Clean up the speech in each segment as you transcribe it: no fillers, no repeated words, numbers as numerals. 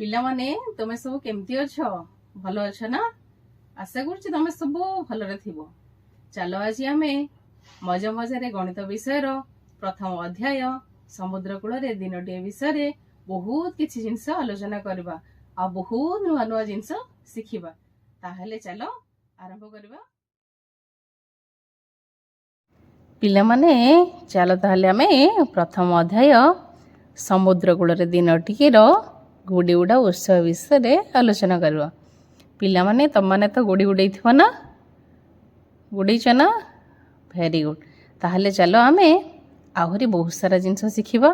ପିଲାମାନେ ତମେ ସବୁ କେମିତି ଅଛ? ଭଲ ଅଛ ନା? ଆଶା କରୁଛି ତମେ ସବୁ ଭଲରେ ଥିବ। ଚାଲ ଆଜି ଆମେ ମଜା ମଜାରେ ଗଣିତ ବିଷୟର ପ୍ରଥମ ଅଧ୍ୟାୟ ସମୁଦ୍ର କୂଳରେ ଦିନଟିଏ ବିଷୟରେ ବହୁତ କିଛି ଜିନିଷ ଆଲୋଚନା କରିବା ଆଉ ବହୁତ ନୂଆ ନୂଆ ଜିନିଷ ଶିଖିବା। ତାହେଲେ ଚାଲ ଆରମ୍ଭ କରିବା। ପିଲାମାନେ ଚାଲ ତାହେଲେ ଆମେ ପ୍ରଥମ ଅଧ୍ୟାୟ ସମୁଦ୍ର କୂଳରେ ଦିନଟିର ଗୁଡ଼ି ଉଡ଼ା ଉତ୍ସବ ବିଷୟରେ ଆଲୋଚନା କରିବା। ପିଲାମାନେ ତମମାନେ ତ ଗୁଡ଼ି ଉଡ଼େଇଥିବ ନା? ଉଡ଼େଇଛ ନା? Very good. ତାହେଲେ ଚାଲ ଆମେ ଆହୁରି ବହୁତ ସାରା ଜିନିଷ ଶିଖିବା।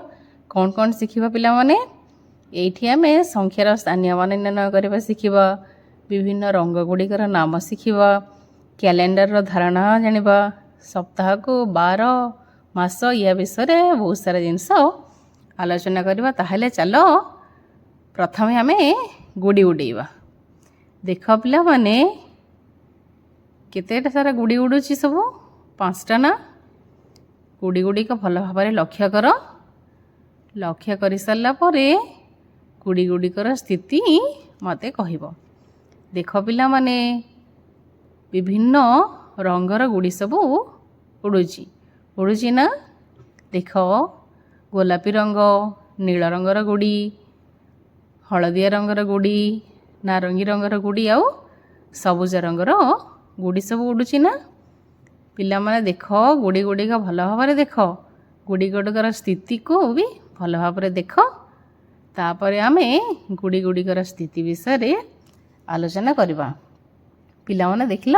କ'ଣ କ'ଣ ଶିଖିବା ପିଲାମାନେ? ଏଇଠି ଆମେ ସଂଖ୍ୟାର ସ୍ଥାନୀୟ ମାନ ନିର୍ଣ୍ଣୟ କରିବା ଶିଖିବା, ବିଭିନ୍ନ ରଙ୍ଗ ଗୁଡ଼ିକର ନାମ ଶିଖିବା, କ୍ୟାଲେଣ୍ଡରର ଧାରଣା ଜାଣିବା, ସପ୍ତାହକୁ ବାର ମାସ ୟା ବିଷୟରେ ବହୁତ ସାରା ଜିନିଷ ଆଲୋଚନା କରିବା। ତାହେଲେ ଚାଲ ପ୍ରଥମେ ଆମେ ଗୁଡ଼ି ଉଡ଼େଇବା। ଦେଖ ପିଲାମାନେ କେତେଟା ସାରା ଗୁଡ଼ି ଉଡ଼ୁଛି ସବୁ? 5ଟା ନା? ଗୁଡ଼ି ଗୁଡ଼ିକ ଭଲ ଭାବରେ ଲକ୍ଷ୍ୟ କର। ଲକ୍ଷ୍ୟ କରିସାରିଲା ପରେ ଗୁଡ଼ି ଗୁଡ଼ିକର ସ୍ଥିତି ମୋତେ କହିବ। ଦେଖ ପିଲାମାନେ ବିଭିନ୍ନ ରଙ୍ଗର ଗୁଡ଼ି ସବୁ ଉଡ଼ୁଛି ନା? ଦେଖ ଗୋଲାପୀ ରଙ୍ଗ, ନୀଳ ରଙ୍ଗର ଗୁଡ଼ି, ହଳଦିଆ ରଙ୍ଗର ଗୁଡ଼ି, ନାରଙ୍ଗୀ ରଙ୍ଗର ଗୁଡ଼ି ଆଉ ସବୁଜ ରଙ୍ଗର ଗୁଡ଼ି ସବୁ ଉଡ଼ୁଛି ନା? ପିଲାମାନେ ଦେଖ ଗୁଡ଼ି ଗୁଡ଼ିକ ଭଲ ଭାବରେ ଦେଖ। ଗୁଡ଼ି ଗୁଡ଼ିକର ସ୍ଥିତିକୁ ବି ଭଲ ଭାବରେ ଦେଖ। ତାପରେ ଆମେ ଗୁଡ଼ି ଗୁଡ଼ିକର ସ୍ଥିତି ବିଷୟରେ ଆଲୋଚନା କରିବା। ପିଲାମାନେ ଦେଖିଲ?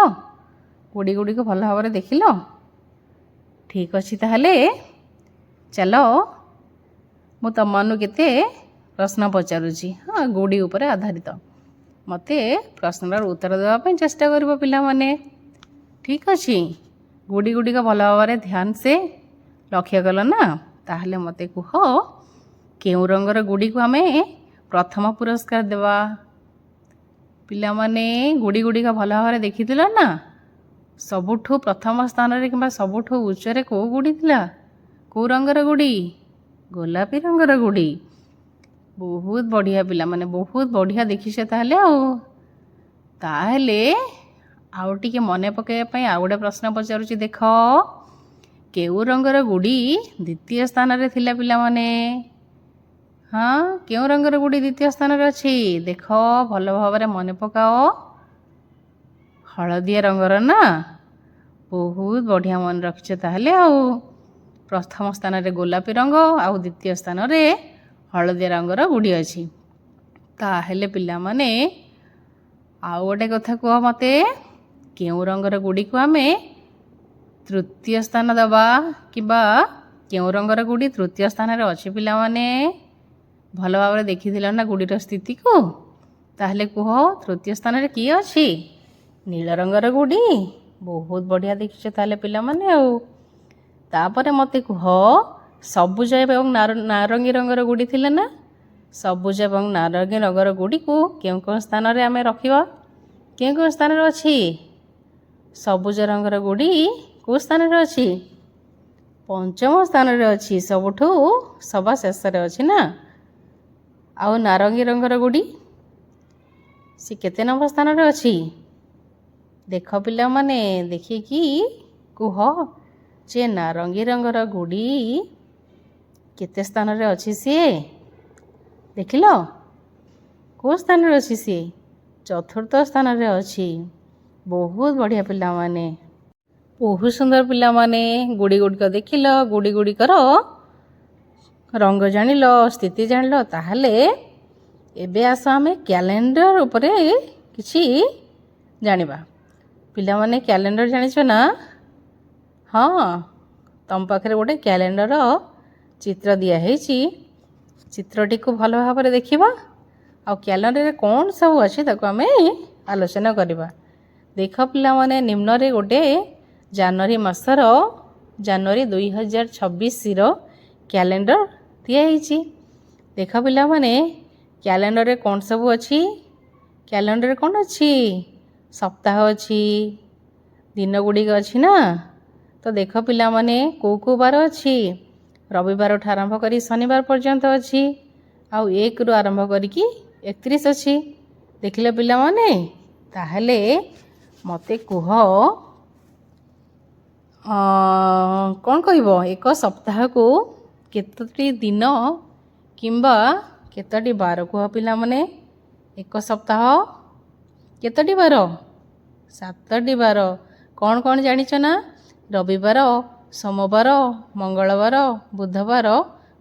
ଗୁଡ଼ି ଗୁଡ଼ିକ ଭଲ ଭାବରେ ଦେଖିଲ? ଠିକ୍ ଅଛି। ତାହେଲେ ଚାଲ ମୁଁ ତମମାନଙ୍କୁ କେତେ ପ୍ରଶ୍ନ ପଚାରୁଛି। ଗୁଡ଼ି ଉପରେ ଆଧାରିତ। ମୋତେ ପ୍ରଶ୍ନର ଉତ୍ତର ଦେବା ପାଇଁ ଚେଷ୍ଟା କରିବ ପିଲାମାନେ। ଠିକ୍ ଅଛି। ଗୁଡ଼ି ଗୁଡ଼ିକ ଭଲ ଭାବରେ ଧ୍ୟାନ ସେ ଲକ୍ଷ୍ୟ କଲ ନା? ତାହେଲେ ମୋତେ କୁହ କେଉଁ ରଙ୍ଗର ଗୁଡ଼ିକୁ ଆମେ ପ୍ରଥମ ପୁରସ୍କାର ଦେବା? ପିଲାମାନେ ଗୁଡ଼ି ଗୁଡ଼ିକ ଭଲ ଭାବରେ ଦେଖିଥିଲ ନା? ସବୁଠୁ ପ୍ରଥମ ସ୍ଥାନରେ କିମ୍ବା ସବୁଠୁ ଉଚ୍ଚରେ କେଉଁ ଗୁଡ଼ି ଥିଲା? କେଉଁ ରଙ୍ଗର ଗୁଡ଼ି? ଗୋଲାପୀ ରଙ୍ଗର ଗୁଡ଼ି। ବହୁତ ବଢ଼ିଆ ପିଲାମାନେ, ବହୁତ ବଢ଼ିଆ ଦେଖିଛ ତାହେଲେ। ତାହେଲେ ଆଉ ଟିକେ ମନେ ପକାଇବା ପାଇଁ ଆଉ ଗୋଟେ ପ୍ରଶ୍ନ ପଚାରୁଛି। ଦେଖ କେଉଁ ରଙ୍ଗର ଗୁଡ଼ି ଦ୍ୱିତୀୟ ସ୍ଥାନରେ ଥିଲା ପିଲାମାନେ? କେଉଁ ରଙ୍ଗର ଗୁଡ଼ି ଦ୍ୱିତୀୟ ସ୍ଥାନରେ ଅଛି? ଦେଖ ଭଲ ଭାବରେ ମନେ ପକାଅ। ହଳଦିଆ ରଙ୍ଗର ନା? ବହୁତ ବଢ଼ିଆ ମନେ ରଖିଛ ତାହେଲେ। ପ୍ରଥମ ସ୍ଥାନରେ ଗୋଲାପୀ ରଙ୍ଗ ଆଉ ଦ୍ୱିତୀୟ ସ୍ଥାନରେ ହଳଦିଆ ରଙ୍ଗର ଗୁଡ଼ି ଅଛି। ତାହେଲେ ପିଲାମାନେ ଆଉ ଗୋଟେ କଥା କୁହ ମୋତେ, କେଉଁ ରଙ୍ଗର ଗୁଡ଼ିକୁ ଆମେ ତୃତୀୟ ସ୍ଥାନ ଦେବା କିମ୍ବା କେଉଁ ରଙ୍ଗର ଗୁଡ଼ି ତୃତୀୟ ସ୍ଥାନରେ ଅଛି? ପିଲାମାନେ ଭଲ ଭାବରେ ଦେଖିଥିଲ ନା ଗୁଡ଼ିର ସ୍ଥିତିକୁ? ତାହେଲେ କୁହ ତୃତୀୟ ସ୍ଥାନରେ କିଏ ଅଛି? ନୀଳ ରଙ୍ଗର ଗୁଡ଼ି। ବହୁତ ବଢ଼ିଆ ଦେଖିଛ ତାହେଲେ ପିଲାମାନେ। ତାପରେ ମୋତେ କୁହ ସବୁଜ ଏବଂ ନାରଙ୍ଗୀ ରଙ୍ଗର ଗୁଡ଼ି ଥିଲା ନା? ସବୁଜ ଏବଂ ନାରଙ୍ଗୀ ରଙ୍ଗର ଗୁଡ଼ିକୁ କେଉଁ କେଉଁ ସ୍ଥାନରେ ଆମେ ରଖିବା? କେଉଁ କେଉଁ ସ୍ଥାନରେ ଅଛି? ସବୁଜ ରଙ୍ଗର ଗୁଡ଼ି କେଉଁ ସ୍ଥାନରେ ଅଛି? ପଞ୍ଚମ ସ୍ଥାନରେ ଅଛି, ସବୁଠୁ ସବା ଶେଷରେ ଅଛି ନା? ଆଉ ନାରଙ୍ଗୀ ରଙ୍ଗର ଗୁଡ଼ି ସେ କେତେ ନମ୍ବର ସ୍ଥାନରେ ଅଛି? ଦେଖ ପିଲାମାନେ ଦେଖିକି କୁହ ଯେ ନାରଙ୍ଗୀ ରଙ୍ଗର ଗୁଡ଼ି କେତେ ସ୍ଥାନରେ ଅଛି ସିଏ? ଦେଖିଲ? କେଉଁ ସ୍ଥାନରେ ଅଛି ସିଏ? ଚତୁର୍ଥ ସ୍ଥାନରେ ଅଛି। ବହୁତ ବଢ଼ିଆ ପିଲାମାନେ, ବହୁତ ସୁନ୍ଦର ପିଲାମାନେ। ଗୁଡ଼ି ଗୁଡ଼ିକ ଦେଖିଲ, ଗୁଡ଼ି ଗୁଡ଼ିକର ରଙ୍ଗ ଜାଣିଲ, ସ୍ଥିତି ଜାଣିଲ। ତାହେଲେ ଏବେ ଆସ ଆମେ କ୍ୟାଲେଣ୍ଡର ଉପରେ କିଛି ଜାଣିବା। ପିଲାମାନେ କ୍ୟାଲେଣ୍ଡର ଜାଣିଛ ନା? ତମ ପାଖରେ ଗୋଟେ କ୍ୟାଲେଣ୍ଡର ଚିତ୍ର ଦିଆହେଇଛି। ଚିତ୍ରଟିକୁ ଭଲ ଭାବରେ ଦେଖିବା ଆଉ କ୍ୟାଲେଣ୍ଡରରେ କ'ଣ ସବୁ ଅଛି ତାକୁ ଆମେ ଆଲୋଚନା କରିବା। ଦେଖ ପିଲାମାନେ ନିମ୍ନରେ ଗୋଟେ ଜାନୁଆରୀ ମାସର ଜାନୁଆରୀ 2026ର କ୍ୟାଲେଣ୍ଡର ଦିଆହେଇଛି। ଦେଖ ପିଲାମାନେ କ୍ୟାଲେଣ୍ଡରରେ କ'ଣ ସବୁ ଅଛି? କ୍ୟାଲେଣ୍ଡରରେ କ'ଣ ଅଛି? ସପ୍ତାହ ଅଛି, ଦିନ ଗୁଡ଼ିକ ଅଛି ନା? ତ ଦେଖ ପିଲାମାନେ କେଉଁ କେଉଁ ବାର ଅଛି? ରବିବାରଠୁ ଆରମ୍ଭ କରି ଶନିବାର ପର୍ଯ୍ୟନ୍ତ ଅଛି। ଆଉ 1ରୁ ଆରମ୍ଭ କରିକି 31 ଅଛି। ଦେଖିଲ ପିଲାମାନେ, ତାହେଲେ ମୋତେ କୁହ କ'ଣ କହିବ? ଏକ ସପ୍ତାହକୁ କେତୋଟି ଦିନ କିମ୍ବା କେତୋଟି ବାର କୁହ ପିଲାମାନେ? ଏକ ସପ୍ତାହ କେତୋଟି ବାର? 7ଟି ବାର। କ'ଣ କ'ଣ ଜାଣିଛ ନା? ରବିବାର, ସୋମବାର, ମଙ୍ଗଳବାର, ବୁଧବାର,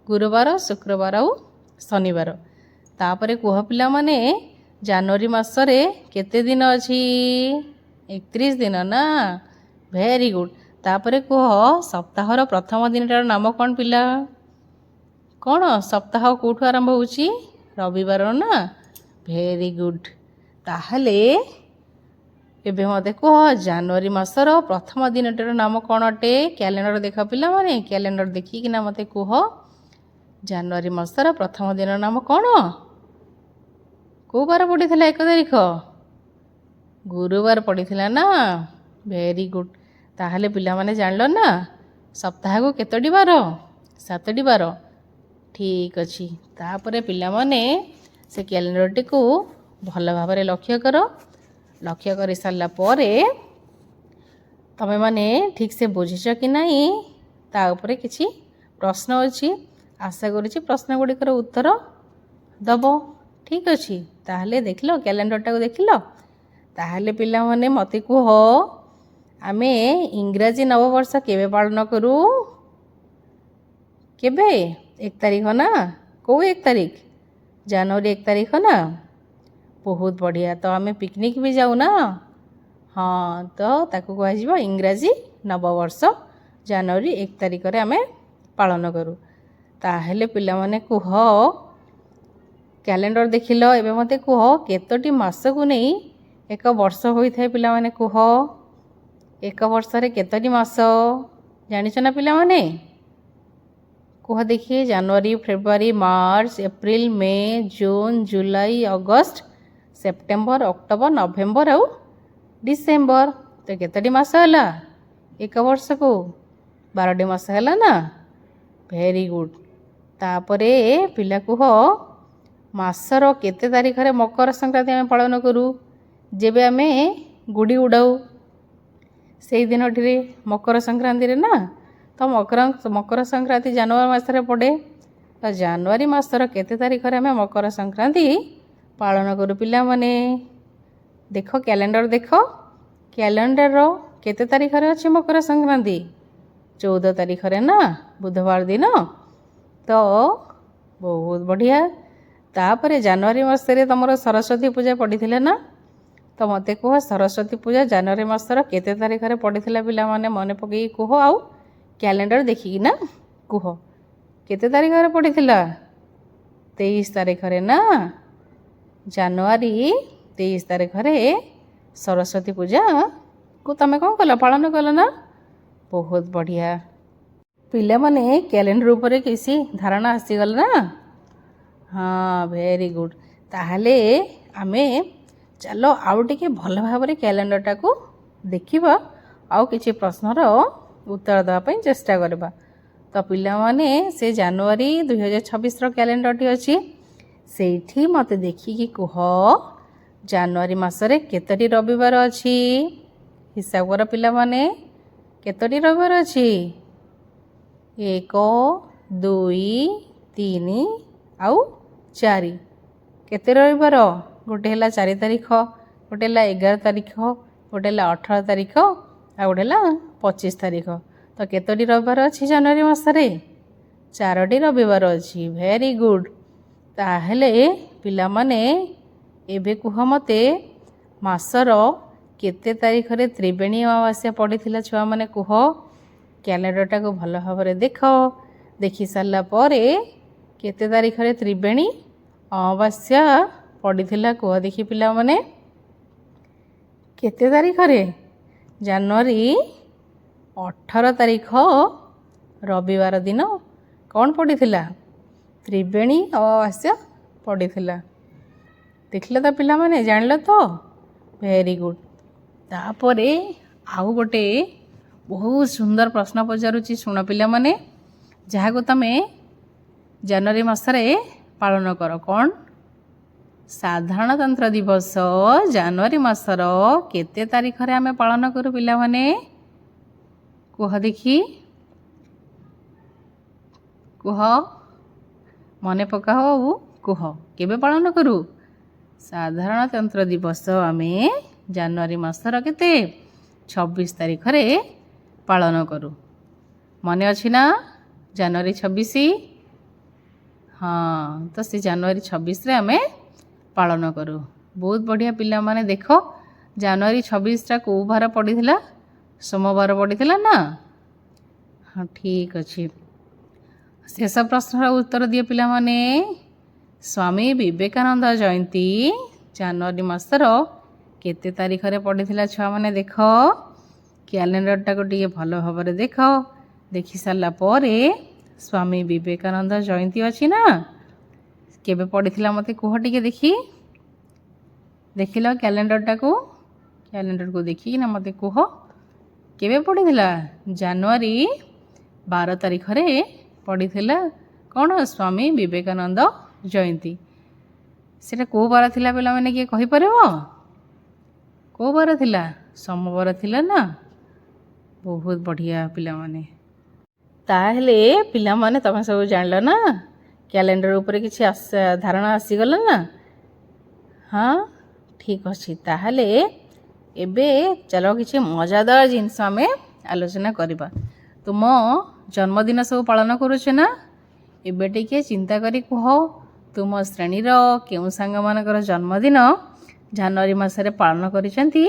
ଗୁରୁବାର, ଶୁକ୍ରବାର ଆଉ ଶନିବାର। ତାପରେ କୁହ ପିଲାମାନେ, ଜାନୁଆରୀ ମାସରେ କେତେ ଦିନ ଅଛି? 31 ଦିନ ନା? Very good. ତାପରେ କୁହ, ସପ୍ତାହର ପ୍ରଥମ ଦିନଟାର ନାମ କ'ଣ ପିଲା? କ'ଣ? ସପ୍ତାହ କେଉଁଠୁ ଆରମ୍ଭ ହେଉଛି? ରବିବାର ନା? Very good. ତାହେଲେ ଏବେ ମୋତେ କୁହ, ଜାନୁଆରୀ ମାସର ପ୍ରଥମ ଦିନଟାର ନାମ କ'ଣ ଅଟେ? କ୍ୟାଲେଣ୍ଡର ଦେଖ ପିଲାମାନେ, କ୍ୟାଲେଣ୍ଡର ଦେଖିକିନା ମୋତେ କୁହ, ଜାନୁଆରୀ ମାସର ପ୍ରଥମ ଦିନର ନାମ କ'ଣ? କେଉଁ ବାର ପଡ଼ିଥିଲା? 1 ତାରିଖ? ଗୁରୁବାର ପଡ଼ିଥିଲା ନା? Very good. ତାହେଲେ ପିଲାମାନେ ଜାଣିଲ ନା, ସପ୍ତାହକୁ କେତୋଟି ବାର? 7ଟି ବାର। ଠିକ୍ ଅଛି। ତାପରେ ପିଲାମାନେ ସେ କ୍ୟାଲେଣ୍ଡରଟିକୁ ଭଲ ଭାବରେ ଲକ୍ଷ୍ୟ କର। ଲକ୍ଷ୍ୟ କରିସାରିଲା ପରେ ତମେମାନେ ଠିକ୍ସେ ବୁଝିଛ କି ନାହିଁ ତା ଉପରେ କିଛି ପ୍ରଶ୍ନ ଅଛି। ଆଶା କରୁଛି ପ୍ରଶ୍ନ ଗୁଡ଼ିକର ଉତ୍ତର ଦେବ। ଠିକ୍ ଅଛି। ତାହେଲେ ଦେଖିଲ, କ୍ୟାଲେଣ୍ଡରଟାକୁ ଦେଖିଲ? ତାହେଲେ ପିଲାମାନେ ମୋତେ କୁହ, ଆମେ ଇଂରାଜୀ ନବବର୍ଷ କେବେ ପାଳନ କରୁ? କେବେ? 1 ତାରିଖ ନା? କେଉଁ 1 ତାରିଖ? ଜାନୁଆରୀ 1 ତାରିଖ ନା? ବହୁତ ବଢ଼ିଆ। ତ ଆମେ ପିକନିକ୍ ବି ଯାଉ ନା? ହଁ, ତ ତାକୁ କୁହାଯିବ ଇଂରାଜୀ ନବବର୍ଷ। ଜାନୁଆରୀ 1 ତାରିଖରେ ଆମେ ପାଳନ କରୁ। ତାହେଲେ ପିଲାମାନେ କୁହ, କ୍ୟାଲେଣ୍ଡର ଦେଖିଲ, ଏବେ ମୋତେ କୁହ, କେତୋଟି ମାସକୁ ନେଇ ଏକ ବର୍ଷ ହୋଇଥାଏ? ପିଲାମାନେ କୁହ, ଏକ ବର୍ଷରେ କେତୋଟି ମାସ? ଜାଣିଛ ନା ପିଲାମାନେ? କୁହ ଦେଖି। ଜାନୁଆରୀ, ଫେବୃଆରୀ, ମାର୍ଚ୍ଚ, ଏପ୍ରିଲ, ମେ, ଜୁନ୍, ଜୁଲାଇ, ଅଗଷ୍ଟ, ସେପ୍ଟେମ୍ବର, ଅକ୍ଟୋବର, ନଭେମ୍ବର ଆଉ ଡିସେମ୍ବର। ତ କେତୋଟି ମାସ ହେଲା ଏକ ବର୍ଷକୁ? 12ଟି ମାସ ହେଲା ନା? Very good. ତାପରେ ପିଲା କୁହ, ମାସର କେତେ ତାରିଖରେ ମକର ସଂକ୍ରାନ୍ତି ଆମେ ପାଳନ କରୁ? ଯେବେ ଆମେ ଗୁଡ଼ି ଉଡ଼ାଉ ସେଇ ଦିନଟିରେ, ମକର ସଂକ୍ରାନ୍ତିରେ ନା? ତ ମକର ସଂକ୍ରାନ୍ତି ଜାନୁଆରୀ ମାସରେ ପଡ଼େ। ତ ଜାନୁଆରୀ ମାସର କେତେ ତାରିଖରେ ଆମେ ମକର ସଂକ୍ରାନ୍ତି ପାଳନ କରୁ ପିଲାମାନେ? ଦେଖ କ୍ୟାଲେଣ୍ଡର ଦେଖ। କ୍ୟାଲେଣ୍ଡରର କେତେ ତାରିଖରେ ଅଛି ମକର ସଂକ୍ରାନ୍ତି? 14 ତାରିଖରେ ନା? ବୁଧବାର ଦିନ। ତ ବହୁତ ବଢ଼ିଆ। ତାପରେ ଜାନୁଆରୀ ମାସରେ ତୁମର ସରସ୍ୱତୀ ପୂଜା ପଡ଼ିଥିଲା ନା? ତ ମୋତେ କୁହ, ସରସ୍ୱତୀ ପୂଜା ଜାନୁଆରୀ ମାସର କେତେ ତାରିଖରେ ପଡ଼ିଥିଲା? ପିଲାମାନେ ମନେ ପକାଇକି କୁହ, ଆଉ କ୍ୟାଲେଣ୍ଡର ଦେଖିକିନା କୁହ, କେତେ ତାରିଖରେ ପଡ଼ିଥିଲା? 23 ତାରିଖରେ ନା? ଜାନୁଆରୀ 23 ତାରିଖରେ ସରସ୍ୱତୀ ପୂଜାକୁ ତୁମେ କ'ଣ କଲ? ପାଳନ କଲ ନା? ବହୁତ ବଢ଼ିଆ। ପିଲାମାନେ କ୍ୟାଲେଣ୍ଡର ଉପରେ କିଛି ଧାରଣା ଆସିଗଲା ନା? ହଁ, ଭେରି ଗୁଡ୍। ତାହେଲେ ଆମେ ଚାଲ ଆଉ ଟିକେ ଭଲ ଭାବରେ କ୍ୟାଲେଣ୍ଡରଟାକୁ ଦେଖିବା, ଆଉ କିଛି ପ୍ରଶ୍ନର ଉତ୍ତର ଦେବା ପାଇଁ ଚେଷ୍ଟା କରିବା। ତ ପିଲାମାନେ, ସେ ଜାନୁଆରୀ 2026ର କ୍ୟାଲେଣ୍ଡରଟି ଅଛି, ସେଇଠି ମୋତେ ଦେଖିକି କୁହ, ଜାନୁଆରୀ ମାସରେ କେତୋଟି ରବିବାର ଅଛି? ହିସାବ କର ପିଲାମାନେ, କେତୋଟି ରବିବାର ଅଛି? 1, 2, 3 ଆଉ 4। କେତେ ରବିବାର? ଗୋଟେ ହେଲା 4 ତାରିଖ, ଗୋଟେ ହେଲା 11 ତାରିଖ, ଗୋଟେ ହେଲା 18 ତାରିଖ ଆଉ ଗୋଟେ ହେଲା 25 ତାରିଖ। ତ କେତୋଟି ରବିବାର ଅଛି ଜାନୁଆରୀ ମାସରେ? 4ଟି ରବିବାର ଅଛି। Very good. ତାହେଲେ ପିଲାମାନେ ଏବେ କୁହ ମୋତେ, ମାସର କେତେ ତାରିଖରେ ତ୍ରିବେଣୀ ଅମାବାସ୍ୟା ପଡ଼ିଥିଲା? ଛୁଆମାନେ କୁହ। କ୍ୟାଲେଣ୍ଡରଟାକୁ ଭଲ ଭାବରେ ଦେଖ। ଦେଖିସାରିଲା ପରେ କେତେ ତାରିଖରେ ତ୍ରିବେଣୀ ଅମାବାସ୍ୟା ପଡ଼ିଥିଲା କୁହ ଦେଖି ପିଲାମାନେ? କେତେ ତାରିଖରେ? ଜାନୁଆରୀ 18 ତାରିଖ ରବିବାର ଦିନ କ'ଣ ପଡ଼ିଥିଲା? ତ୍ରିବେଣୀ ଅମାବାସ୍ୟା ପଡ଼ିଥିଲା। ଦେଖିଲ ତ ପିଲାମାନେ, ଜାଣିଲ ତ? Very good. ତାପରେ ଆଉ ଗୋଟେ ବହୁତ ସୁନ୍ଦର ପ୍ରଶ୍ନ ପଚାରୁଛି, ଶୁଣ ପିଲାମାନେ, ଯାହାକୁ ତମେ ଜାନୁଆରୀ ମାସରେ ପାଳନ କର। କ'ଣ? ସାଧାରଣତନ୍ତ୍ର ଦିବସ ଜାନୁଆରୀ ମାସର କେତେ ତାରିଖରେ ଆମେ ପାଳନ କରୁ ପିଲାମାନେ? କୁହ ଦେଖି, କୁହ, ମନେ ପକାଅ ଆଉ କୁହ, କେବେ ପାଳନ କରୁ? ସାଧାରଣତନ୍ତ୍ର ଦିବସ ଆମେ ଜାନୁଆରୀ ମାସର କେତେ 26 ତାରିଖରେ ପାଳନ କରୁ। ମନେ ଅଛି ନା ଜାନୁଆରୀ 26? ହଁ, ତ ସେ ଜାନୁଆରୀ 26ରେ ଆମେ ପାଳନ କରୁ। ବହୁତ ବଢ଼ିଆ ପିଲାମାନେ। ଦେଖ, ଜାନୁଆରୀ 26ଟା କେଉଁ ବାର ପଡ଼ିଥିଲା? ସୋମବାର ପଡ଼ିଥିଲା ନା? ହଁ, ଠିକ୍ ଅଛି। ଶେଷ ପ୍ରଶ୍ନର ଉତ୍ତର ଦିଅ ପିଲାମାନେ। ସ୍ୱାମୀ ବିବେକାନନ୍ଦ ଜୟନ୍ତୀ ଜାନୁଆରୀ ମାସର କେତେ ତାରିଖରେ ପଡ଼ିଥିଲା? ଛୁଆମାନେ ଦେଖ, କ୍ୟାଲେଣ୍ଡରଟାକୁ ଟିକେ ଭଲ ଭାବରେ ଦେଖ। ଦେଖି ସାରିଲା ପରେ ସ୍ୱାମୀ ବିବେକାନନ୍ଦ ଜୟନ୍ତୀ ଅଛି ନା, କେବେ ପଡ଼ିଥିଲା ମୋତେ କୁହ ଟିକେ ଦେଖି। ଦେଖିଲ କ୍ୟାଲେଣ୍ଡରକୁ ଦେଖିକିନା ମୋତେ କୁହ କେବେ ପଡ଼ିଥିଲା? ଜାନୁଆରୀ 12 ତାରିଖରେ ପଡ଼ିଥିଲା। କ'ଣ? ସ୍ୱାମୀ ବିବେକାନନ୍ଦ ଜୟନ୍ତୀ। ସେଟା କେଉଁ ବାର ଥିଲା ପିଲାମାନେ କିଏ କହିପାରିବ? କେଉଁ ବାର ଥିଲା? ସୋମବାର ଥିଲା ନା? ବହୁତ ବଢ଼ିଆ ପିଲାମାନେ। ତାହେଲେ ପିଲାମାନେ ତମେ ସବୁ ଜାଣିଲ ନା, କ୍ୟାଲେଣ୍ଡର ଉପରେ କିଛି ଧାରଣା ଆସିଗଲା ନା? ହଁ, ଠିକ୍ ଅଛି। ତାହେଲେ ଏବେ ଚାଲ କିଛି ମଜାଦାର ଜିନିଷ ଆମେ ଆଲୋଚନା କରିବା। ତୁମ ଜନ୍ମଦିନ ସବୁ ପାଳନ କରୁଛ ନା? ଏବେ ଟିକେ ଚିନ୍ତା କରି କୁହ, ତୁମ ଶ୍ରେଣୀର କେଉଁ ସାଙ୍ଗମାନଙ୍କର ଜନ୍ମଦିନ ଜାନୁଆରୀ ମାସରେ ପାଳନ କରିଛନ୍ତି?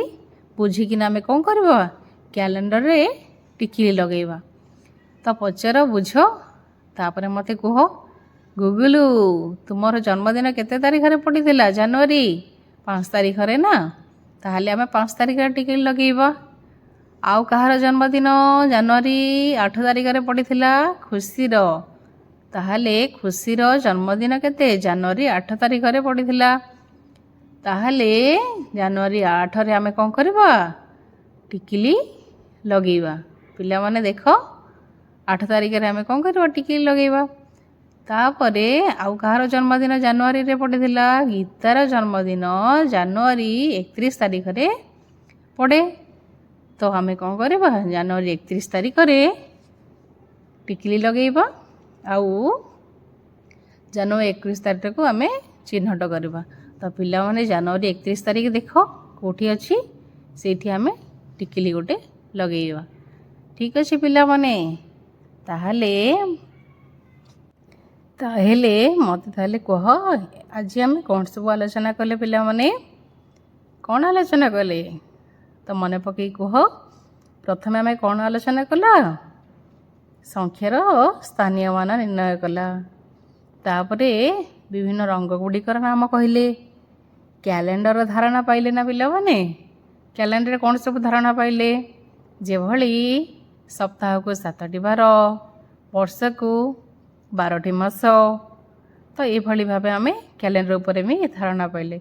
ବୁଝିକିନା ଆମେ କ'ଣ କରିବା? କ୍ୟାଲେଣ୍ଡରରେ ଟିକିଲି ଲଗାଇବା। ତ ପଚାର, ବୁଝ, ତାପରେ ମୋତେ କୁହ। ଗୁଗୁଲୁ, ତୁମର ଜନ୍ମଦିନ କେତେ ତାରିଖରେ ପଡ଼ିଥିଲା? ଜାନୁଆରୀ 5 ତାରିଖରେ ନା? ତାହେଲେ ଆମେ 5 ତାରିଖରେ ଟିକିଲି ଲଗାଇବା। ଆଉ କାହାର ଜନ୍ମଦିନ ଜାନୁଆରୀ 8 ତାରିଖରେ ପଡ଼ିଥିଲା? ଖୁସିର। ତାହେଲେ ଖୁସିର ଜନ୍ମଦିନ କେତେ? ଜାନୁଆରୀ 8 ତାରିଖରେ ପଡ଼ିଥିଲା। ତାହେଲେ ଜାନୁଆରୀ 8ରେ ଆମେ କ'ଣ କରିବା? ଟିକିଲି ଲଗାଇବା। ପିଲାମାନେ ଦେଖ, 8 ତାରିଖରେ ଆମେ କ'ଣ କରିବା? ଟିକିଲି ଲଗାଇବା। ତାପରେ ଆଉ କାହାର ଜନ୍ମଦିନ ଜାନୁଆରୀରେ ପଡ଼ିଥିଲା? ଗୀତାର ଜନ୍ମଦିନ ଜାନୁଆରୀ 31 ତାରିଖରେ ପଡ଼େ। ତ ଆମେ କ'ଣ କରିବା? ଜାନୁଆରୀ 31 ତାରିଖରେ ଟିକିଲି ଲଗାଇବା। ଆଉ ଜାନୁଆରୀ 31 ତାରିଖକୁ ଆମେ ଚିହ୍ନଟ କରିବା। ତ ପିଲାମାନେ ଜାନୁଆରୀ 31 ତାରିଖ ଦେଖ କେଉଁଠି ଅଛି, ସେଇଠି ଆମେ ଟିକିଲି ଗୋଟେ ଲଗାଇବା। ଠିକ୍ ଅଛି ପିଲାମାନେ। ତାହେଲେ ମୋତେ କୁହ, ଆଜି ଆମେ କ'ଣ ସବୁ ଆଲୋଚନା କଲେ ପିଲାମାନେ? କ'ଣ ଆଲୋଚନା କଲେ? ତ ମନେ ପକାଇ କୁହ। ପ୍ରଥମେ ଆମେ କ'ଣ ଆଲୋଚନା କଲା? ସଂଖ୍ୟାର ସ୍ଥାନୀୟ ମାନ ନିର୍ଣ୍ଣୟ କଲା। ତାପରେ ବିଭିନ୍ନ ରଙ୍ଗ ଗୁଡ଼ିକର ନାମ କହିଲେ। କ୍ୟାଲେଣ୍ଡର ଧାରଣା ପାଇଲେ ନା ପିଲାମାନେ? କ୍ୟାଲେଣ୍ଡରରେ କ'ଣ ସବୁ ଧାରଣା ପାଇଲେ? ଯେଭଳି ସପ୍ତାହକୁ 7ଟି ବାର, ବର୍ଷକୁ 12ଟି ମାସ। ତ ଏଭଳି ଭାବେ ଆମେ କ୍ୟାଲେଣ୍ଡର ଉପରେ ବି ଧାରଣା ପାଇଲେ।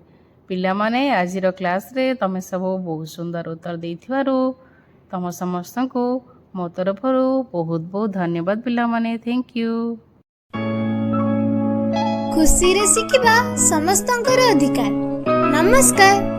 ପିଲାମାନେ, ଆଜିର କ୍ଲାସ୍ରେ ତମେ ସବୁ ବହୁତ ସୁନ୍ଦର ଉତ୍ତର ଦେଇଥିବାରୁ ତମ ସମସ୍ତଙ୍କୁ ମୋ ତରଫରୁ ବହୁତ ବହୁତ ଧନ୍ୟବାଦ ପିଲାମାନେ। Thank you. ଖୁସିରେ ଶିଖିବା ସମସ୍ତଙ୍କର ଅଧିକାର। ନମସ୍କାର।